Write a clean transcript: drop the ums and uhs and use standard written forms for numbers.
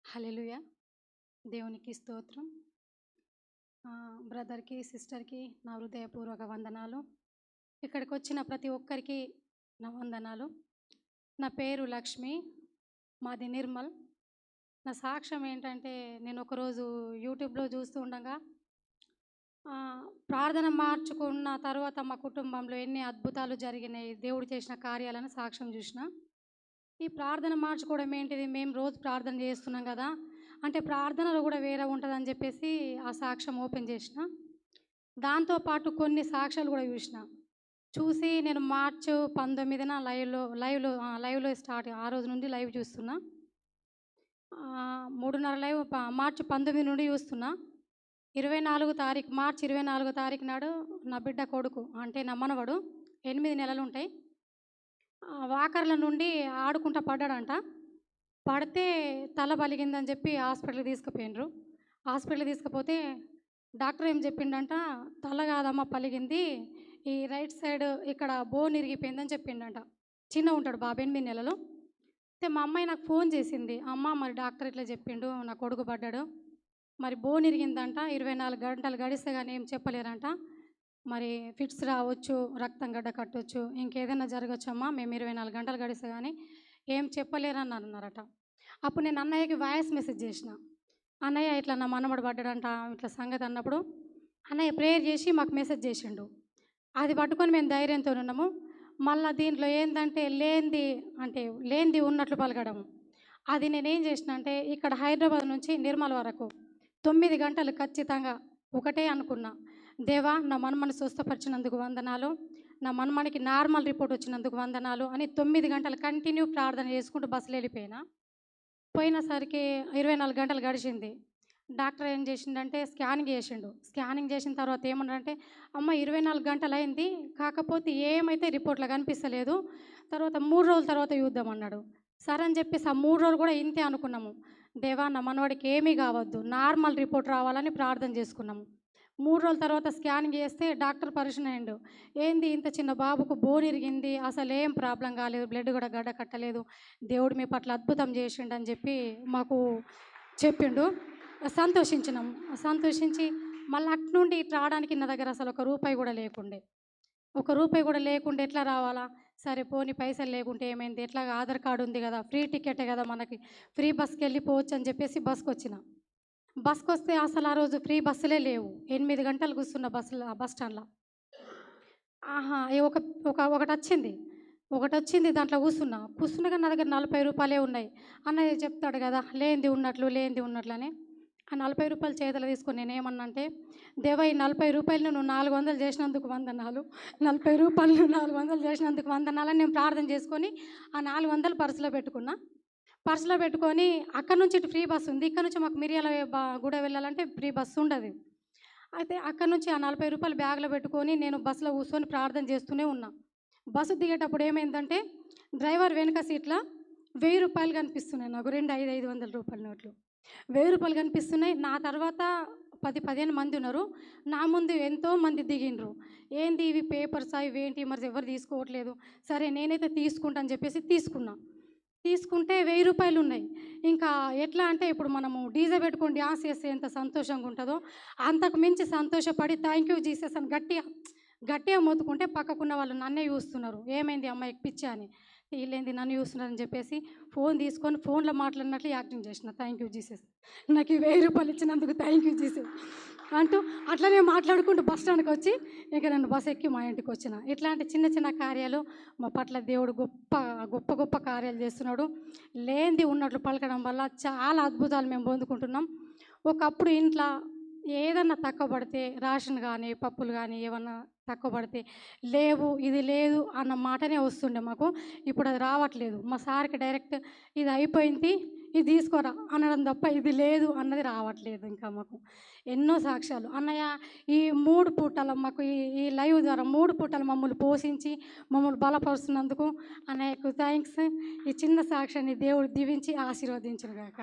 హల్లెలూయా! దేవునికి స్తోత్రం. బ్రదర్‌కి, సిస్టర్‌కి నా హృదయపూర్వక వందనాలు. ఇక్కడికొచ్చిన ప్రతి ఒక్కరికి నా వందనాలు. నా పేరు లక్ష్మి. మాది నిర్మల్. నా సాక్ష్యం ఏంటంటే, నేను ఒకరోజు యూట్యూబ్‌లో చూస్తూ ఉండగా ప్రార్థన మార్చుకున్న తర్వాత మా కుటుంబంలో ఎన్ని అద్భుతాలు జరిగినాయి, దేవుడు చేసిన కార్యాలను సాక్ష్యం చూసిన. ఈ ప్రార్థన మార్చుకోవడం ఏంటిది, మేము రోజు ప్రార్థన చేస్తున్నాం కదా, అంటే ప్రార్థనలో కూడా వేరే ఉంటుందని చెప్పేసి ఆ సాక్ష్యం ఓపెన్ చేసిన. దాంతోపాటు కొన్ని సాక్ష్యాలు కూడా చూసి నేను మార్చ్ 19న లైవ్లో స్టార్ట్, ఆ రోజు నుండి లైవ్ చూస్తున్నా. 3:30 లైవ్ మార్చి 19 నుండి చూస్తున్నా. 24 తారీఖు, మార్చి 24 తారీఖు నాడు నా బిడ్డ కొడుకు, అంటే నా మనవడు, 8 నెలలు ఉంటాయి, వాకర్ల నుండి ఆడుకుంటా పడ్డాడంట. పడితే తల పలిగిందని చెప్పి హాస్పిటల్‌కి తీసుకుపోయిండ్రు. హాస్పిటల్‌కి తీసుకుపోతే డాక్టర్ ఏం చెప్పిండంట, తల కాదమ్మ పలిగింది, ఈ రైట్ సైడ్ ఇక్కడ బోన్ ఇరిగిపోయిందని చెప్పిండంట. చిన్నగా ఉంటాడు బాబు, 8 నెలలు. అయితే మా అమ్మాయి నాకు ఫోన్ చేసింది, అమ్మ మరి డాక్టర్ ఇట్లా చెప్పిండు, నా కొడుకు పడ్డాడు, మరి బోన్ ఇరిగిందంట, 24 గంటలు గడిస్తే కానీ ఏం చెప్పలేరంట, మరి ఫిట్స్ రావచ్చు, రక్తం గడ్డ కట్టొచ్చు, ఇంకేదైనా జరగచ్చమ్మా, మేము 24 గంటలు గడిస్తే కానీ ఏం చెప్పలేరని అన్నారట. అప్పుడు నేను అన్నయ్యకి వాయిస్ మెసేజ్ చేసిన, అన్నయ్య ఇట్లా నా మనవడు పడ్డాడంట ఇట్లా సంగతి అన్నప్పుడు అన్నయ్య ప్రేయర్ చేసి మాకు మెసేజ్ చేసిండు. అది పట్టుకొని మేము ధైర్యంతో ఉన్నాము. మళ్ళీ దీంట్లో ఏంటంటే లేనిది ఉన్నట్లు పలకడం. అది నేనేం చేసిన అంటే, ఇక్కడ హైదరాబాద్ నుంచి నిర్మల్ వరకు 9 గంటలు ఖచ్చితంగా ఒకటే అనుకున్నా, దేవా నా మనమని స్వస్థపరిచినందుకు వందనాలు, నా మనమనికి నార్మల్ రిపోర్ట్ వచ్చినందుకు వందనాలు అని 9 గంటలు కంటిన్యూ ప్రార్థన చేసుకుంటూ బస్సులో వెళ్ళిపోయినా. పోయినసరికి 24 గంటలు గడిచింది. డాక్టర్ ఏం చేసిండంటే స్కానింగ్ చేసిండు. స్కానింగ్ చేసిన తర్వాత ఏమన్నాడంటే, అమ్మ 24 గంటలయింది, కాకపోతే ఏమైతే రిపోర్ట్‌లో కనిపిస్తలేదు, తర్వాత 3 రోజుల తర్వాత చూద్దామన్నాడు. సరే అని చెప్పేసి ఆ 3 రోజులు కూడా ఇంతే అనుకున్నాము. దేవా నా మనవడికి ఏమీ కావద్దు, నార్మల్ రిపోర్ట్ రావాలని ప్రార్థన చేసుకున్నాము. 3 రోజుల తర్వాత స్కానింగ్ చేస్తే డాక్టర్ పరిశీలన అయ్యిండు. ఏంది ఇంత చిన్న బాబుకు బోన్ ఇరిగింది, అసలేం ప్రాబ్లం కాలేదు, బ్లడ్ కూడా గడ్డ కట్టలేదు, దేవుడు మీ పట్ల అద్భుతం చేసిండని చెప్పి మాకు చెప్పిండు. సంతోషించినాం. సంతోషించి మళ్ళీ అట్నుండి ఇటు రావడానికి నా దగ్గర అసలు ఒక రూపాయి కూడా లేకుండే. ఒక రూపాయి కూడా లేకుండే ఎట్లా రావాలా? సరే పోనీ పైసలు లేకుంటే ఏమైంది, ఎట్లాగా ఆధార్ కార్డు ఉంది కదా, ఫ్రీ టికెటే కదా మనకి, ఫ్రీ బస్‌కి వెళ్ళిపోవచ్చు అని చెప్పేసి బస్‌కొచ్చిన. బస్‌కొస్తే అసలు ఆ రోజు ఫ్రీ బస్సులే లేవు. 8 గంటలు కూర్చున్న బస్ స్టాండ్‌ల. ఆహా! ఒక ఒక ఒకటొచ్చింది. ఒకటొచ్చింది దాంట్లో కూర్చున్నా. కూర్చున్నగా నా దగ్గర రూ. 40 ఉన్నాయి. అన్నయ్య చెప్తాడు కదా, లేనిది ఉన్నట్లు, లేనిది ఉన్నట్లని. ఆ రూ. 40 చేతిలో తీసుకొని నేనేమన్నా అంటే, దేవా ఈ రూ. 40 నువ్వు 400 చేసినందుకు వందనాలు. రూ. 40 400 చేసినందుకు వందనాలని నేను ప్రార్థన చేసుకొని ఆ 400 పర్సులో పెట్టుకున్నా. పర్సులో పెట్టుకొని అక్కడి నుంచి ఇటు ఫ్రీ బస్ ఉంది. ఇక్కడ నుంచి మాకు మిర్యాల గూడ వెళ్ళాలంటే ఫ్రీ బస్సు ఉండదు. అయితే అక్కడి నుంచి ఆ రూ. 40 బ్యాగ్‌లో పెట్టుకొని నేను బస్సులో కూర్చొని ప్రార్థన చేస్తూనే ఉన్నా. బస్సు దిగేటప్పుడు ఏమైందంటే, డ్రైవర్ వెనక సీట్‌ల రూ. 1000 కనిపిస్తున్నాయి నాకు. 2 500 నోట్లు. రూ. 1000 కనిపిస్తున్నాయి. నా తర్వాత 10, 15 మంది ఉన్నారు. నా ముందు ఎంతోమంది దిగిండ్రు. ఏంది ఇవి పేపర్సా, ఇవేంటి మరి ఎవరు తీసుకోవట్లేదు. సరే నేనైతే తీసుకుంటా అని చెప్పేసి తీసుకున్నా. తీసుకుంటే రూ. 1000 ఉన్నాయి. ఇంకా ఎట్లా అంటే, ఇప్పుడు మనము డీజే పెట్టుకొని డాన్స్ చేస్తే ఎంత సంతోషంగా ఉంటుందో, అంతకు మించి సంతోషపడి థ్యాంక్ యూ జీసస్ అని గట్టిగా గట్టిగా మొత్తుకుంటే పక్కకున్న వాళ్ళు నన్నే చూస్తున్నారు. ఏమైంది అమ్మాయికి పిచ్చా అని. వీళ్ళేంది నన్ను చూస్తున్నారని చెప్పేసి ఫోన్ తీసుకొని ఫోన్లో మాట్లాడినట్లు యాక్టింగ్ చేసిన. థ్యాంక్ యూ జీసస్, నాకు ఈ రూ. 1000 ఇచ్చినందుకు థ్యాంక్ యూ జీసస్ అంటూ అట్లనే మాట్లాడుకుంటూ బస్ స్టాండ్‌కి వచ్చి ఇక నేను బస్ ఎక్కి మా ఇంటికి వచ్చిన. ఇట్లాంటి చిన్న చిన్న కార్యాలు మా పట్ల దేవుడు గొప్ప గొప్ప గొప్ప కార్యాలు చేస్తున్నాడు. లేనిది ఉన్నట్లు పలకడం వల్ల చాలా అద్భుతాలు మేము పొందుకుంటున్నాం. ఒకప్పుడు ఇంట్లో ఏదన్నా తక్కువ పడితే, రేషన్ కానీ పప్పులు కానీ ఏమన్నా తక్కువ పడితే, లేవు ఇది లేదు అన్న మాటనే వస్తుండే మాకు. ఇప్పుడు అది రావట్లేదు. మా సార్‌కి డైరెక్ట్ ఇది అయిపోయింది, ఇది తీసుకోరా అనడం తప్ప ఇది లేదు అన్నది రావట్లేదు ఇంకా మాకు. ఎన్నో సాక్ష్యాలు అన్నయ్య, ఈ 3 పూటల మాకు ఈ ఈ లైవ్ ద్వారా 3 పూటలు మమ్మల్ని పోషించి మమ్మల్ని బలపరుస్తున్నందుకు అన్నయ్యకు థ్యాంక్స్. ఈ చిన్న సాక్ష్యాన్ని దేవుడు దీవించి ఆశీర్వదించును గాక.